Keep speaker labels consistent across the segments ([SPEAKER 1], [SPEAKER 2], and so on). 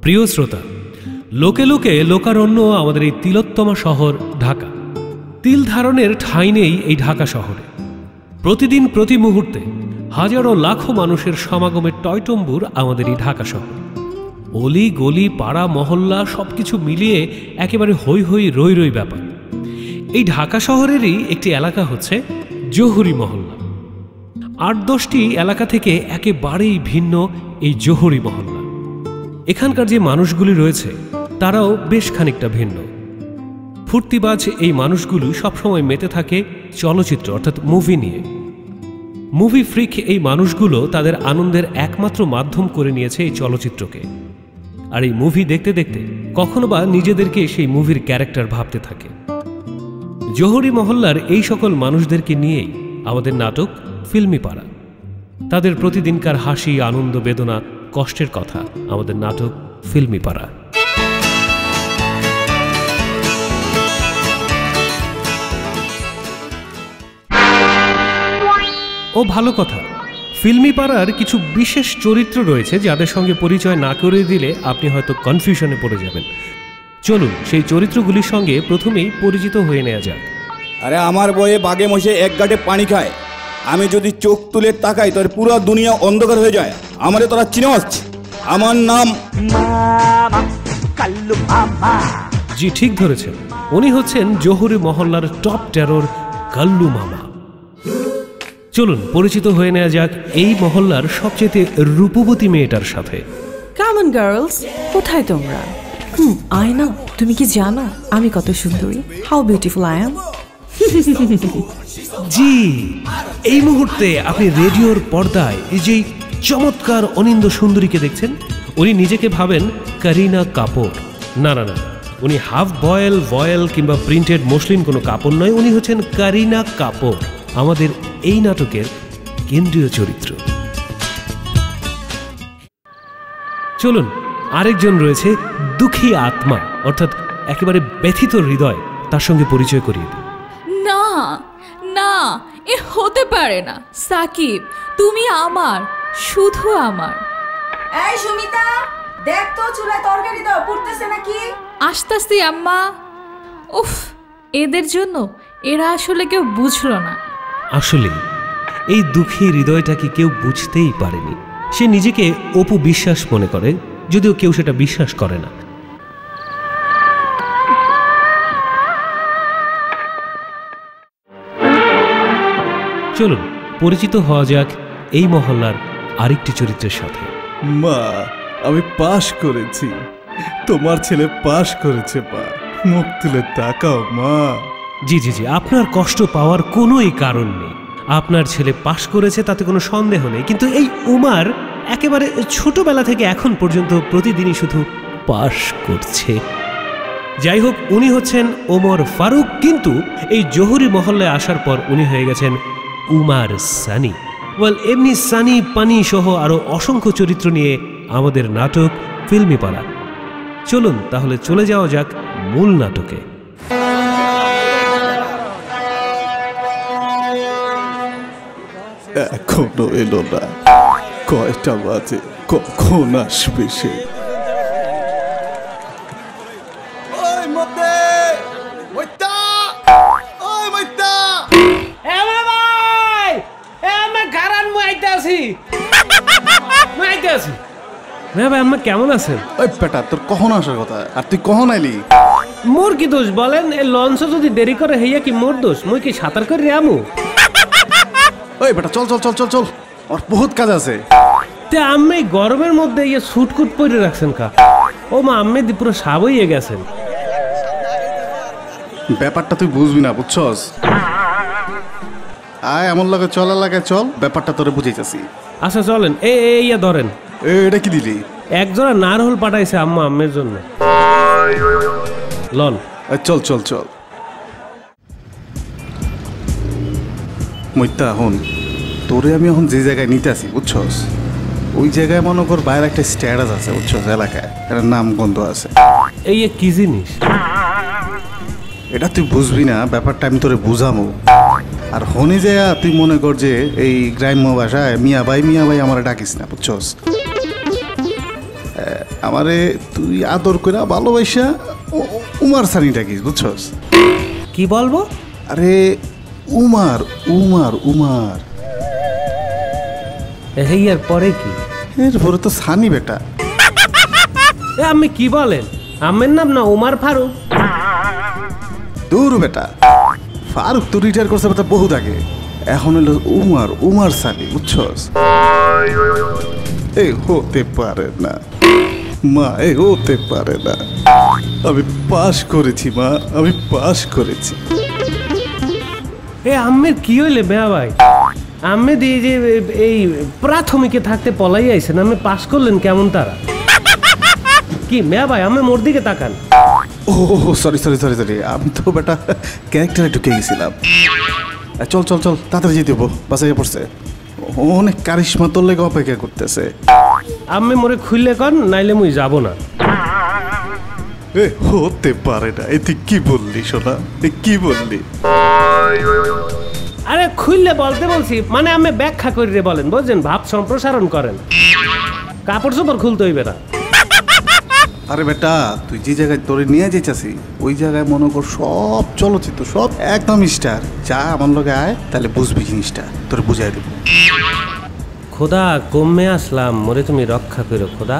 [SPEAKER 1] প্রিয় শ্রোতা, লোকে লোকে লোকারণ্য আমাদের এই তিলোত্তমা শহর ঢাকা। তিল ধারণের ঠাঁই নেই এই ঢাকা শহরে। প্রতিদিন প্রতি মুহূর্তে হাজারো লাখো মানুষের সমাগমের টয়টম্বুর আমাদের এই ঢাকা শহর। অলি গলি পাড়া মহল্লা সবকিছু মিলিয়ে একেবারে হই হই রই রই ব্যাপার। এই ঢাকা শহরেরই একটি এলাকা হচ্ছে জহুরি মহল্লা। ৮-১০টি এলাকা থেকে একেবারেই ভিন্ন এই জহুরি মহল্লা। এখানকার যে মানুষগুলি রয়েছে তারাও বেশ খানিকটা ভিন্ন। ফুর্তিবাজ এই মানুষগুলো সবসময় মেতে থাকে চলচ্চিত্র অর্থাৎ মুভি নিয়ে। মুভি ফ্রিক এই মানুষগুলো তাদের আনন্দের একমাত্র মাধ্যম করে নিয়েছে এই চলচ্চিত্রকে। আর এই মুভি দেখতে দেখতে কখনো বা নিজেদেরকে সেই মুভির ক্যারেক্টার ভাবতে থাকে। জহুরি মহল্লার এই সকল মানুষদেরকে নিয়েই আমাদের নাটক ফিল্মি পাড়া। তাদের প্রতিদিনকার হাসি আনন্দ বেদনা কষ্টের কথা আমাদের নাটক ফিল্মি পাড়া। ও ভালো কথা, ফিল্মি পাড়ার কিছু বিশেষ চরিত্র রয়েছে যাদের সঙ্গে পরিচয় না করে দিলে আপনি হয়তো কনফিউশনে পড়ে যাবেন। চলুন সেই চরিত্রগুলির সঙ্গে প্রথমেই পরিচিত হয়ে নেওয়া যাক।
[SPEAKER 2] আরে আমার বয়ে বাঘে মশে এক গাঁটে পানি খায়, আমি যদি চোখ তুলে তাকাই তোর পুরো দুনিয়া অন্ধকার হয়ে যায়। আমারে তোরা চিনস? আমার নাম
[SPEAKER 3] কাল্লু মামা।
[SPEAKER 1] জি ঠিক ধরেছেন, উনি হচ্ছেন জহুরি মহল্লার টপ টেরর কাল্লু মামা। চলুন পরিচিত হয়ে নেওয়া যাক এই মহল্লার সবচেয়ে রূপবতী মেয়েটার সাথে।
[SPEAKER 4] কাম অন গার্লস, কোথায় তোমরা? আয়না, তুমি কি জানো আমি কত সুন্দরী? How beautiful I am.
[SPEAKER 1] জি, এই মুহূর্তে আপনি রেডিওর পর্দায় এই যে চমৎকার অনিন্দ সুন্দরীকে দেখছেন, উনি নিজেকে ভাবেন করিনা কাপুর। না না না, উনি হাফ বয়েল ভয়েল কিংবা প্রিন্টেড মসলিন কোনো কাপড় নয়, উনি হচ্ছেন করিনা কাপুর, আমাদের এই নাটকের কেন্দ্রীয় চরিত্র। চলুন আরেকজন রয়েছে দুঃখী আত্মা অর্থাৎ একেবারে ব্যথিত হৃদয়, তার সঙ্গে পরিচয় করিয়ে দিই।
[SPEAKER 5] না না, এ হতে পারে না। সাকিব, তুমি আমার, শুধু আমার।
[SPEAKER 6] এই সুমিতা, দেখ তো চুলায় তরকারি দাও, পুড়তেছে নাকি?
[SPEAKER 5] আসতাছি আম্মা। উফ, এদের জন্য এরা আসলে কেউ বুঝলো না।
[SPEAKER 1] আসলে এই দুঃখী হৃদয়টাকে কেউ বুঝতেই পারেনি। সে নিজেকে অপু বিশ্বাস মনে করে, যদিও কেউ সেটা বিশ্বাস করে না। চলুন পরিচিত হওয়া যাক এই মহল্লার আরেকটি চরিত্রের সাথে।
[SPEAKER 7] মা, আমি পাশ করেছি, তোমার ছেলে পাশ করেছে। মা, মুখ তুলে তাকাও মা।
[SPEAKER 1] জি জি জি, আপনার কষ্ট পাওয়ার কোনোই কারণ নেই। আপনার ছেলে পাশ করেছে তাতে কোনো সন্দেহ নেই, কিন্তু এই উমার একেবারে ছোটবেলা থেকে এখন পর্যন্ত প্রতিদিনই শুধু পাশ করছে। যাই হোক, উনি হচ্ছেন ওমর ফারুক, কিন্তু এই জহুরি মহল্লায় আসার পর উনি হয়ে গেছেন উমার সানি। ওয়েল, এমনি সানি পানি সহ আরো অসংখ্য চরিত্র নিয়ে আমাদের নাটক ফিল্মি পাড়া। চলুন তাহলে চলে যাওয়া যাক মূল নাটকে।
[SPEAKER 7] এখনো এলো না, কয়টা বাজে, কখন আসবে সে?
[SPEAKER 1] কেমন আছেন?
[SPEAKER 7] ওই পেটা, তোর কখন আসার কথা, আর তুই কখন আইলি?
[SPEAKER 1] মোর কি দোষ বলেন? এই লঞ্চ যদি দেরি করে হইয়া কি মোর দোষ? মুই কি সাঁতার করে আমু?
[SPEAKER 7] ওই বেটা, চল চল চল চল চল, আমার বহুত কাজ আছে।
[SPEAKER 1] তে আম্মে গরমের মধ্যে ইয়ে সুটকুট পরে রাখছেন কা? ও মা, আম্মে দি পুরো সাব হইয়া গেছেন।
[SPEAKER 7] ব্যাপারটা তুই বুঝবি না, বুঝছস? আয় আমার লাগে, চল এলাকায় চল, ব্যাপারটা তোরে বুঝাইতেছি।
[SPEAKER 1] আচ্ছা চলেন, ইয়া ধরেন।
[SPEAKER 7] এটা কি দিলি?
[SPEAKER 1] একজোড়া নারহল পাঠাইছে আম্মা আম্মের জন্য। লন,
[SPEAKER 7] চল চল চল। মইতা, এখন তোরে আমি এখন যে জায়গায় নিতে আসি, বুঝছস, ওই জায়গায় মনে কর বাইরে একটা স্ট্যাটাস আছে, বুঝছস, এলাকায় একটা নাম গন্ধ আছে।
[SPEAKER 1] এই কি জিনিস?
[SPEAKER 7] এটা তুই বুঝবি না, ব্যাপারটা আমি তোরে বুঝামো। আর হনে যায় তুই মনে কর যে এই গ্রাম্য ভাষায় মিয়া ভাই আমার ডাকিস না, বুঝছস। আমারে তুই আদর করে ভালোবাসা উমার সানি ডাকিস, বুঝছস?
[SPEAKER 3] কি বলবো?
[SPEAKER 7] আরে উমার উমার উমার।
[SPEAKER 3] এর পরে কি?
[SPEAKER 7] এরপরে তো সানি বেটা।
[SPEAKER 3] আমি কি বলেন? আমের নাম না উমার ফারুক?
[SPEAKER 7] দূর বেটা, ফারুক তো রিটায়ার করছে বেটা বহুত আগে। এখন হলো উমার উমার সানি, বুঝছস? এই হতে পারে না মা, এই হতে পারে না। আমি পাস করেছি মা, আমি পাস করেছি।
[SPEAKER 3] আম্মের কি হইলে মেয়া ভাই? আম্মে দিয়ে যে এই প্রাথমিকে থাকতে পলাই আইছেন, আমি পাস করলেন কেমন তারা? কি মেয়া ভাই, আমি মোর দিকে তাকান।
[SPEAKER 7] ও সরি সরি সরি সরি, আমি তো বেটা ক্যারেক্টারে ঢুকে গেছিলাম। চল চল চল, তাড়াতাড়ি যেতে হবো, বাসায় পড়ছে। অনেক কারিশমা তোর লেগে অপেক্ষা করতেছে।
[SPEAKER 3] আমি মোরে খুললে কন, নাইলে মুই যাব না।
[SPEAKER 7] এ হতে পারে না, এ তুই কি বললি সোনা, এ কি বললি?
[SPEAKER 3] আরে খুললে বলতে বলছি, মানে আমি ব্যাখ্যা করে বলেন, বুঝছেন? ভাব সম্প্রসারণ করেন, কাপড় চোপড় খুলতে হইবে না।
[SPEAKER 7] আরে বেটা, তুই যে জায়গায় তোরে নিয়ে যেতেছি ওই জায়গায় মনে কর সব চলচ্চিত্র, সব একদম স্টার। যা আমার লগে আয়, তাহলে বুঝবি জিনিসটা, তোরে বুঝাই দেবো।
[SPEAKER 3] খোদা কমে আসলাম, মোরে তুমি রক্ষা করো খোদা।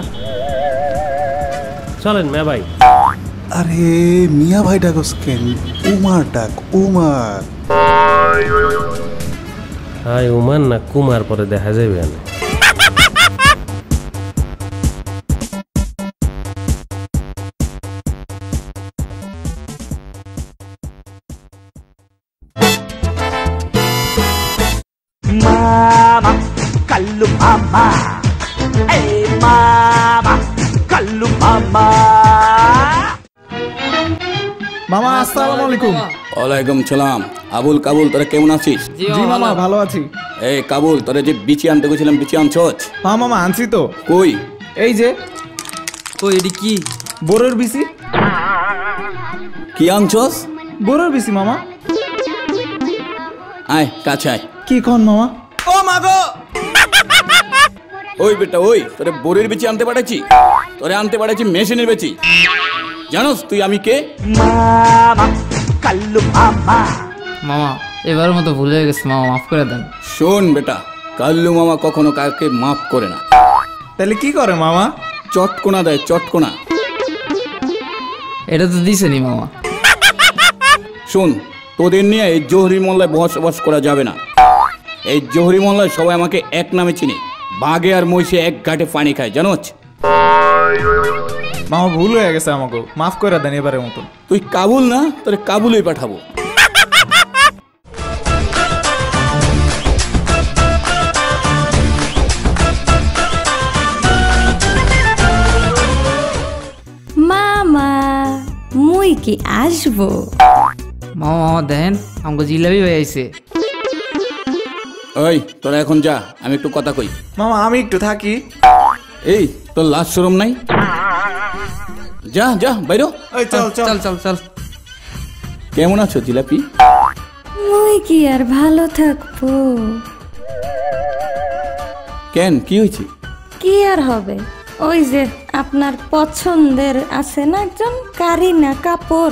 [SPEAKER 3] চলেন মেয়া ভাই।
[SPEAKER 7] আরে মিয়া ভাই ডাকস কেন? উমার ডাক, উমার।
[SPEAKER 3] হাই উমার না কুমার, পরে দেখা যাবে না।
[SPEAKER 8] Mama, kallu mama. Hey mama, kallu mama.
[SPEAKER 9] মামা আসসালামু আলাইকুম।
[SPEAKER 2] ওয়ালাইকুম সালাম। আবুল কাবুল, তোরা কেমন আছিস?
[SPEAKER 9] জি মামা ভালো আছি।
[SPEAKER 2] এই কাবুল, তোরা যে বিচি আনতে গেছিলাম, বিচি আনছস?
[SPEAKER 9] হ্যাঁ মামা আনছি তো।
[SPEAKER 2] কই?
[SPEAKER 9] এই যে।
[SPEAKER 10] তো এডি কি?
[SPEAKER 9] বোরের বিচি।
[SPEAKER 2] কি আনছস?
[SPEAKER 9] বোরের বিচি মামা।
[SPEAKER 2] আয় কাছে আয়।
[SPEAKER 9] কি কোন মামা?
[SPEAKER 10] ও মা গো!
[SPEAKER 2] ওই বেটা ওই, তোরে বোরের বিচি আনতে পাঠাচ্ছি? তোরে আনতে পাঠাচ্ছি মেশিনের বিচি। জানোস তুই আমি কে?
[SPEAKER 8] Mama, kallu mama.
[SPEAKER 10] মামা এবারের মতো ভুল হয়ে গেছে মামা, মাফ করে দেন।
[SPEAKER 2] শোন বেটা, কাল্লু মামা কখনো কাউকে মাফ করে না।
[SPEAKER 9] তাহলে কি করে মামা?
[SPEAKER 2] চটকোনা দেয়, চটকোনা।
[SPEAKER 10] এটা তো দিছেনি মামা।
[SPEAKER 2] শোন, তোদের নিয়ে এই জহরি মোল্লায় বসবাস করা যাবে না। এই জহরি মোল্লায় সবাই আমাকে এক নামে চিনে, বাঘে আর মহিষে এক ঘাটে পানি খায়, জানোস?
[SPEAKER 9] মামা ভুল হয়ে গেছে, আমাকে মাফ করে দেন এবারের মতো।
[SPEAKER 2] তুই কাবুল না, তোরে কাবুলই পাঠাবো।
[SPEAKER 11] মামা মুই কি আসবো?
[SPEAKER 10] মামা মামা দেখেন আমাকে জিলাপি হয়ে আইছে।
[SPEAKER 2] ওই তোরা এখন যা, আমি একটু কথা কই।
[SPEAKER 9] মামা আমি একটু থাকি।
[SPEAKER 2] এই তোর লাজ শরম নাই? যা যা বাইরো।
[SPEAKER 9] ওই চল চল
[SPEAKER 10] চল চল চল।
[SPEAKER 2] কেমন আছো জিলাপি?
[SPEAKER 11] মুই কি আর ভালো থাকবো?
[SPEAKER 2] কেন, কি হয়েছে?
[SPEAKER 11] কি আর হবে, ওই যে আপনার পছন্দের আছে না একজন কারিনা কাপুর,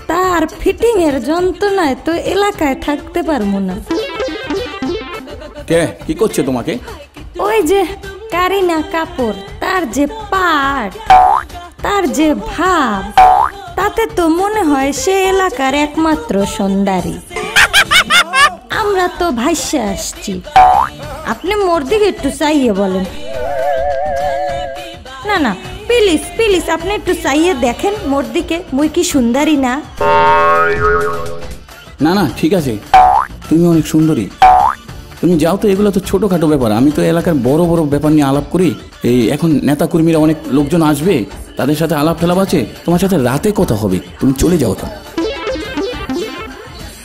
[SPEAKER 11] তার ফিটিং এর যন্ত্রণায় তো এলাকায় থাকতে পারবো না।
[SPEAKER 2] কে কি করছে তোমাকে?
[SPEAKER 11] ওই যে কারিনা কাপুর, তার যে পাট, তার যে ভাব, তাতে তো মনে হয় সে এলাকার একমাত্র সুন্দরী। আমরা তো ভাইসে আসছি, আপনি মোর দিকে একটু চাইয়ে বলেন। না না প্লিজ প্লিজ, আপনি একটু চাইয়ে দেখেন মোর দিকে, মুই কি সুন্দরী না?
[SPEAKER 2] না না ঠিক আছে, তুমি অনেক সুন্দরী। তুমি যাও তো, এগুলো তো ছোটোখাটো ব্যাপার। আমি তো এলাকার বড় বড় ব্যাপার নিয়ে আলাপ করি। এই এখন নেতাকর্মীরা অনেক লোকজন আসবে, তাদের সাথে আলাপ ঠেলাপ আছে। তোমার সাথে রাতে কথা হবে, তুমি চলে যাও তো।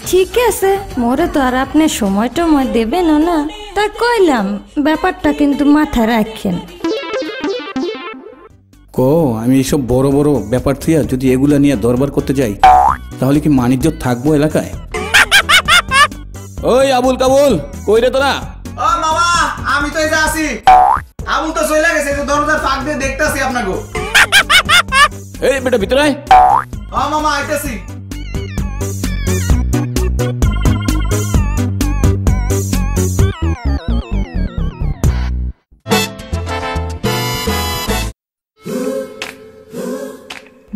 [SPEAKER 11] ঠিক আছে, মোরে তো আর আপনি সময় টময় দেবেন না, তা কইলাম ব্যাপারটা কিন্তু মাথায় রাখেন।
[SPEAKER 2] আমি এইসব বড় বড় ব্যাপার থিয়া যদি এগুলা নিয়ে দরবার করতে যাই, তাহলে কি মানিজ্য থাকবো এলাকায়? ওই আবুল কাবুল, কই রে তোরা?
[SPEAKER 9] ও মামা আমি তো এই যে আছি। বাবু তো চলে গেছে, তো দরজার ফাঁক দিয়ে দেখতাছি আপনাকে।
[SPEAKER 2] এই বেটা ভিতরে আয়।
[SPEAKER 9] হ্যাঁ মামা আইতাছি।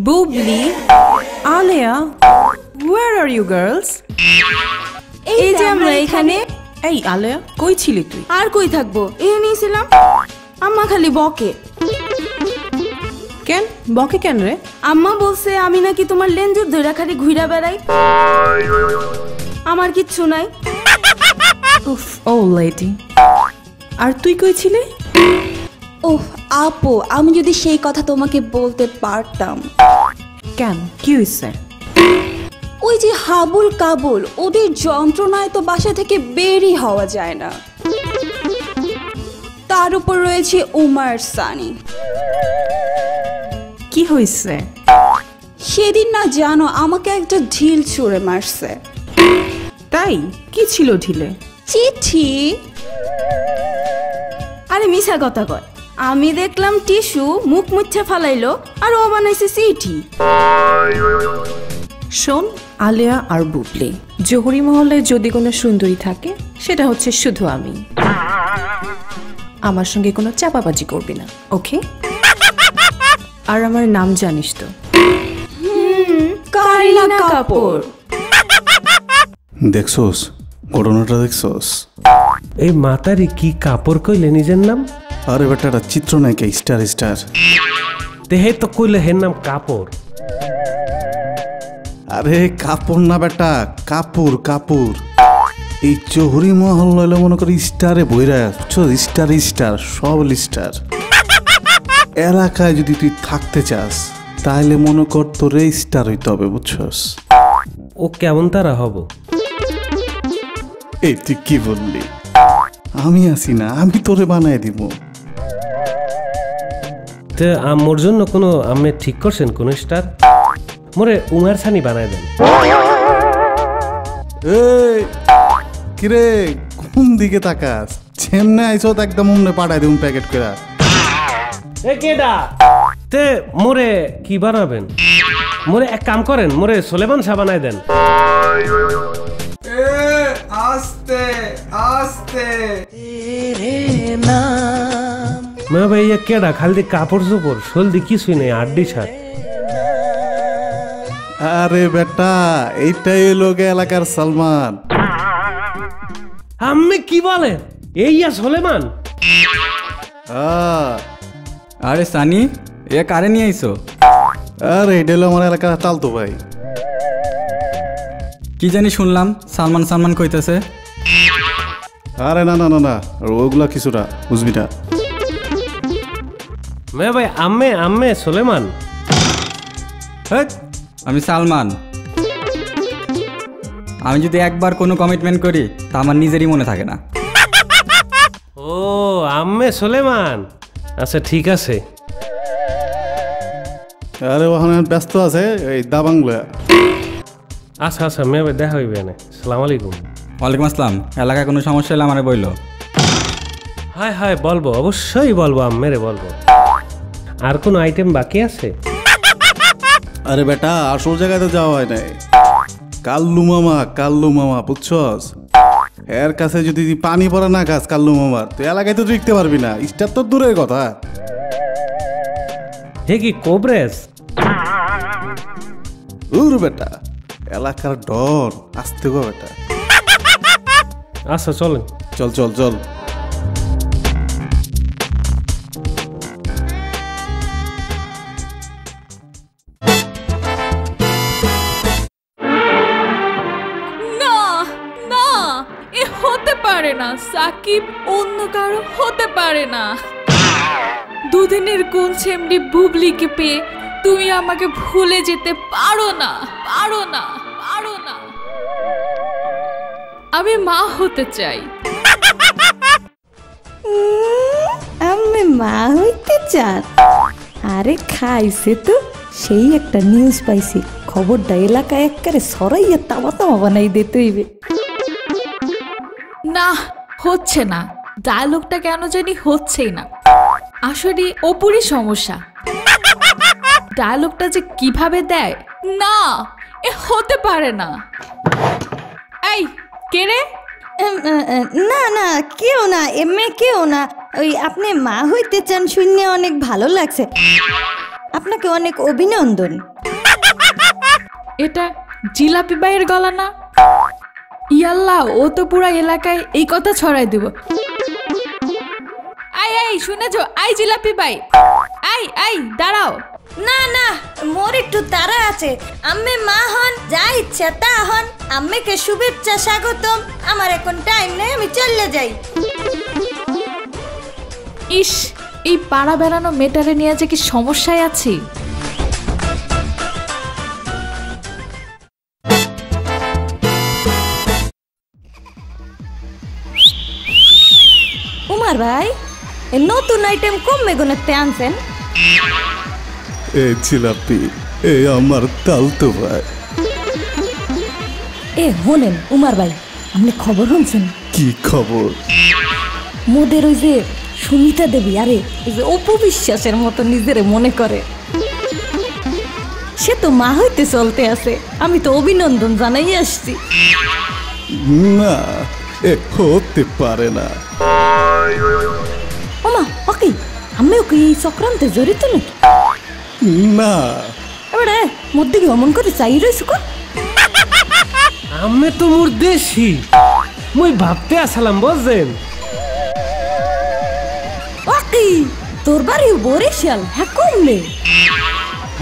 [SPEAKER 4] বুবলি, আলেয়া, where are you girls?
[SPEAKER 6] এই যে আমরা এখানে।
[SPEAKER 4] এই আলেয়া, কই ছিলি তুই?
[SPEAKER 6] আর কই থাকবো, এই নিয়েছিলাম। আম্মা খালি বকে।
[SPEAKER 4] কেন বকে কেন রে?
[SPEAKER 6] আম্মা বলছে আমি নাকি তোমার লেঞ্জুর ধইরা খালি ঘুরা বেড়াই, আমার কিচ্ছু নাই।
[SPEAKER 4] উফ, ও লেডি। আর তুই কই ছিলি?
[SPEAKER 12] ওহ আপু, আমি যদি সেই কথা তোমাকে বলতে পারতাম।
[SPEAKER 4] কেন, কি হইছে?
[SPEAKER 12] ওই যে হাবুল কাবুল, ওদের যন্ত্রণায় তো বাসা থেকে বেরই হওয়া যায় না। তার উপর রয়েছে উমার সানি।
[SPEAKER 4] কি হইছে?
[SPEAKER 12] সেদিন না জানো আমাকে একটা ঢিল ছুঁড়ে মারছে।
[SPEAKER 4] তাই? কি ছিল ঢিলে?
[SPEAKER 12] চিঠি।
[SPEAKER 6] আরে মিছা কথা কয়, আমি দেখলাম টিস্যু, মুখ মুচ্ছে ফালাইলো, আর ও বানাইছে চিঠি।
[SPEAKER 4] শোন আলেয়া আর বুবলি, জহুরি মহলে যদি কোনো সুন্দরী থাকে সেটা হচ্ছে শুধু আমি। আমার সঙ্গে কোনো চাপাবাজি করবি না, ওকে? আর আমার নাম জানিস তো?
[SPEAKER 6] কারিনা কাপুর।
[SPEAKER 7] দেখছোস ঘটনাটা, দেখছোস?
[SPEAKER 3] এই মাতারি কি কাপড় কইলে নিজের নাম?
[SPEAKER 7] আরে বেটা এটা চিত্রনায়িকা, স্টার স্টার।
[SPEAKER 3] দেহে তো কইলে হের নাম কাপড়।
[SPEAKER 7] আরে কাপড় না বেটা, কাপুর কাপুর। এই চৌহরি মহল হইলে মনে করি স্টারে বইরা, বুঝছো? স্টার স্টার, সব স্টার। এলাকায় যদি তুই থাকতে চাস তাহলে মনে কর তোরে স্টার হইতে হবে, বুঝছস?
[SPEAKER 3] ও কেমন তারা হব?
[SPEAKER 7] এই তুই কি বললি? আমি আছি না, আমি তোরে বানাই দিব।
[SPEAKER 3] তে মোর জন্য কোনো আমি ঠিক করছেন কোন স্টার? মোরে উমার সানি বানায় দেন।
[SPEAKER 7] এই কিরে, কোন দিকে তাকাস? যেমনে আইছো একদম অমনে পাঠাই দিন প্যাকেট করে।
[SPEAKER 3] এ কেডা? তে মোরে কি বানাবেন? মোরে এক কাম করেন, মোরে সুলেমান শাহ বানায় দেন।
[SPEAKER 9] আস্তে আস্তে।
[SPEAKER 3] মা ভাইয়া কেডা? খালি কাপড় চোপড়, শোলদি কিছুই নেই, আড্ডি ছাড়।
[SPEAKER 7] আরে বেটা, এইটাই লোক এলাকার সালমান।
[SPEAKER 3] আমি কি বলেন? এইয়া সুলেমান?
[SPEAKER 13] আরে সানি, এ কারে নিয়ে আইছো?
[SPEAKER 7] আরে এটা হলো আমার এলাকার তালতো ভাই।
[SPEAKER 13] কি জানি শুনলাম সালমান সালমান কইতেছে।
[SPEAKER 7] আরে না না না না, ওগুলা কিছুটা বুঝবি না।
[SPEAKER 3] মে ভাই আম্মে আম্মে সুলেমান।
[SPEAKER 13] আমি সালমান। আমি যদি একবার কোনো কমিটমেন্ট করি তা আমার নিজেরই মনে থাকে না।
[SPEAKER 3] ও আম্মে সুলেমান, আচ্ছা ঠিক আছে।
[SPEAKER 7] আরে ওখানে ব্যস্ত আছে এই দাবাংলা।
[SPEAKER 3] আচ্ছা আচ্ছা মে ভাই দেখা হইবে না। সালাম আলাইকুম।
[SPEAKER 13] ওয়ালাইকুম আসসালাম। এলাকায় কোনো সমস্যা হলে আমারে বইলো।
[SPEAKER 3] হাই হাই বলবো, অবশ্যই বলবো, আম্মেরে বলবো। আর কোনো আইটেম বাকি আছে?
[SPEAKER 7] আরে বেটা আসল জায়গায় তো যাওয়া হয় নাই। কাল্লু মামা বুঝছস? এর কাছে যদি পানি পড়া না খাস কাল্লু মামার, তুই এলাকায় তো টিকতে পারবি না। স্টার তো দূরের কথা।
[SPEAKER 3] হে কি কোবরেস?
[SPEAKER 7] বেটা এলাকার ডর, আসতে গো বেটা।
[SPEAKER 3] আচ্ছা চলেন।
[SPEAKER 7] চল চল চল।
[SPEAKER 5] সাকিব অন্য কারো হতে পারে না। দুদিনের কোন ছেমড়ি বুবলিকে পেয়ে তুমি আমাকে ভুলে যেতে পারো না, পারো না, পারো না। আমি মা হতে চাই।
[SPEAKER 11] আমি মা হইতে চান? আরে খাইছে তো, সেই একটা নিউজ পাইছি, খবরটা এলাকায় একবারে সরাইয়া তামা তামা বানাই দিতে হইবে।
[SPEAKER 5] না হচ্ছে না, ডায়লগটা কেন জানি হচ্ছেই না। আসলে অপুরই সমস্যা। ডায়লগটা যে কিভাবে দেয় না, এ হতে পারে না। এই কে রে?
[SPEAKER 11] না না, কেউ না, এমনি কেউ না। ওই আপনি মা হইতে চান শুনে অনেক ভালো লাগছে, আপনাকে অনেক অভিনন্দন।
[SPEAKER 5] এটা জিলাপি বাইয়ের গলা না? ইয়াল্লাহ, ও তো পুরা এলাকায় এই কথা ছড়াই দিব। আই আই শুনেছো? আই জিলাপি বাই, আই আই দাঁড়াও।
[SPEAKER 11] না না, মোর একটু তাড়া আছে। আম্মে মা হন, যা ইচ্ছা তা হন। আম্মেকে শুভেচ্ছা স্বাগতম। আমার এখন টাইম নেই, আমি চলে যাই।
[SPEAKER 5] ইস, এই পাড়া বেড়ানো মেটারে নিয়ে যে কি সমস্যায় আছি।
[SPEAKER 11] উমার ভাই, এই নতুন আইটেম কমবে গুণতে আনছেন?
[SPEAKER 7] এ জিলাপি, এ আমার তালতো ভাই।
[SPEAKER 11] এ হোনেন উমার ভাই, আপনি খবর শুনছেন?
[SPEAKER 7] কি খবর?
[SPEAKER 11] মোদের ওই যে সুমিতা দেবী, আরে ওই যে অপবিশ্বাসের মতো নিজেরে মনে করে, সে তো মা হইতে চলতে আছে। আমি তো অভিনন্দন জানাই আসছি।
[SPEAKER 7] না, এ হতে পারে না।
[SPEAKER 11] ওমা, ওকে আমিও কি এই চক্রান্তে জড়িত নাকি?
[SPEAKER 7] না।
[SPEAKER 11] এবারে মোর দিকে অমন করে চাই রয়েছে কর।
[SPEAKER 3] আমি তো মোর দেশি, মুই ভাবতে আসলাম বুঝছেন।
[SPEAKER 11] ওকে তোর বাড়ি বরিশাল? হ্যাঁ কমলে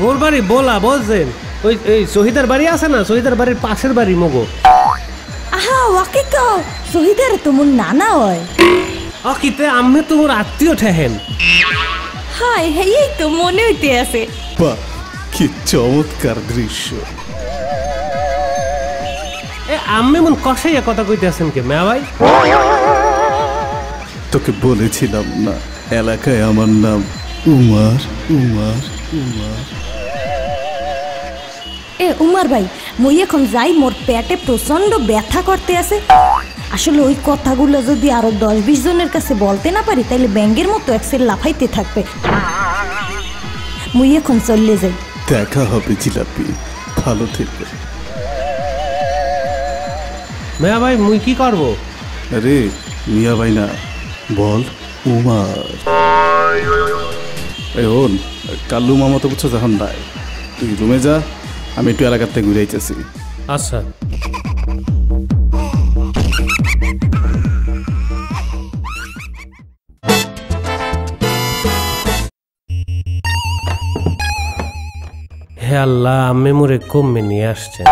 [SPEAKER 3] মোর বাড়ি বলা বুঝছেন। ওই এই শহীদের বাড়ি আছে না, শহীদের বাড়ির পাশের বাড়ি মগো।
[SPEAKER 11] আহা ওকে তো শহীদের তো মোর নানা হয়।
[SPEAKER 3] অকিতে আমি তো মোর আত্মীয় ঠেহেন।
[SPEAKER 11] হাই হে, এই তো মনে হইতে আছে।
[SPEAKER 7] বাহ, কি চমৎকার দৃশ্য।
[SPEAKER 3] এ আমি মন কষাইয়া কথা কইতে আছেন কে মা ভাই?
[SPEAKER 7] তোকে বলেছিলাম না এলাকায় আমার নাম উমার উমার উমার।
[SPEAKER 11] এ উমার ভাই, মই এখন যাই, মোর পেটে প্রচন্ড ব্যথা করতে আছে। আসলে ওই কথাগুলো যদি আরো 10-20 জনের কাছে বলতে না পারি, তাহলে ব্যাঙ্গের মতো একসের লাফাইতে থাকবে। মই এখন চলে যাই।
[SPEAKER 7] দেখা হবে জিলাপি, ভালো থেকো।
[SPEAKER 3] মিয়া ভাই মুই কি করব?
[SPEAKER 7] আরে মিয়া ভাই না, বল উমার। এখন কাল্লু মামা তো বুঝছো যখন নাই, তুই রুমে যা, আমি একটু এলাকার থেকে ঘুরে আইতেছি।
[SPEAKER 3] আচ্ছা। হে আল্লাহ, আমি মোরে কমে নিয়ে আসছেন।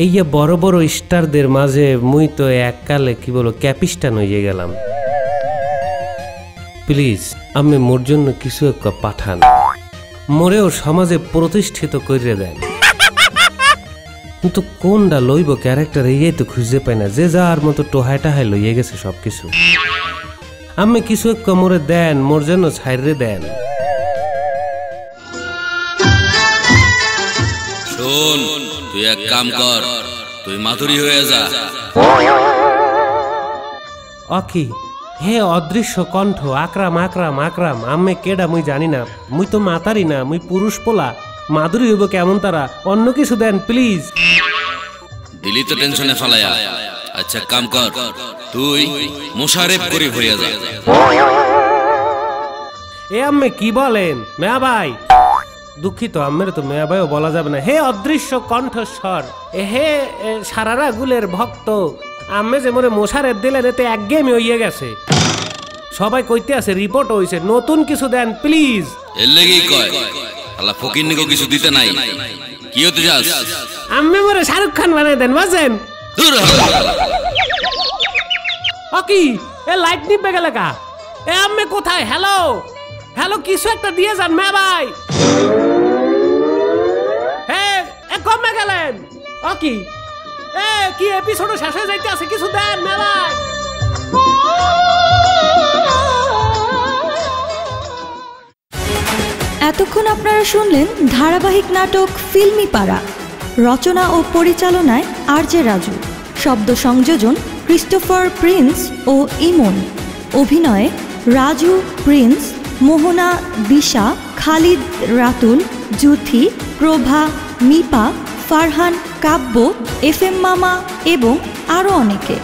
[SPEAKER 3] এই যে বড় বড় স্টারদের মাঝে মুই তো এককালে কি বলো ক্যাপিস্টান হয়ে গেলাম। প্লিজ আমি মোর জন্য কিছু একটা পাঠান, মোরেও সমাজে প্রতিষ্ঠিত করে দেন। কিন্তু কোনটা লইব ক্যারেক্টার, এই তো খুঁজে পাই না। যে যার মতো টোহায় টাহায় লইয়ে গেছে সবকিছু। আমি কিছু একটা মোরে দেন, মোর জন্য ছাইরে দেন।
[SPEAKER 14] শোন, তুই এক কাম কর, তুই মাধুরী হয়ে যা।
[SPEAKER 3] অকি হে অদৃশ্য কণ্ঠ, আকরাম আকরাম আকরাম। আমি কেডা মুই জানি না, মুই তো মাতারি না, মুই পুরুষ পোলা। মাধুরী হইব কেমন তারা, অন্য কিছু দেন প্লিজ।
[SPEAKER 14] দিলি তো টেনশনে ফালায়া। আচ্ছা কাম কর, তুই মোশারেফ করি হয়ে যা।
[SPEAKER 3] এ আম্মে কি বলেন মেয়া ভাই? দুঃখিত, আম্মের তো মেয়া ভাইও বলা যাবে না। হে অদৃশ্য কণ্ঠস্বর, হে সারারা গুলের ভক্ত, আম্মে যে মোরে মোশারেফ দিলেন, এতে একঘেয়েমি হইয়ে গেছে। সবাই কইতে আছে রিপোর্ট হইছে, নতুন কিছু দেন প্লিজ।
[SPEAKER 14] এর লেগেই কয় আল্লাহ ফকিরনিকো কিছু দিতে নাই। কি হতে যাস?
[SPEAKER 3] আম্মে মোরে শাহরুখ খান বানাই দেন বুঝছেন। ওকি এ লাইট নিবে গেলে কা? এ আম্মে কোথায়? হ্যালো হ্যালো, কিছু একটা দিয়ে যান মেয়া ভাই। হ্যাঁ এ কমে গেলেন? ওকি এ কি এপিসোড শেষ হয়ে যাইতে আছে, কিছু দেন মেয়া ভাই।
[SPEAKER 4] এতক্ষণ আপনারা শুনলেন ধারাবাহিক নাটক ফিল্মি পাড়া। রচনা ও পরিচালনায় আরজে রাজু, শব্দ সংযোজন ক্রিস্টোফার প্রিন্স ও ইমন, অভিনয়ে রাজু, প্রিন্স, মোহনা, দিশা, খালিদ, রাতুল, জুথি, প্রভা, মিপা, ফারহান, কাব্য, FM মামা এবং আরও অনেকে।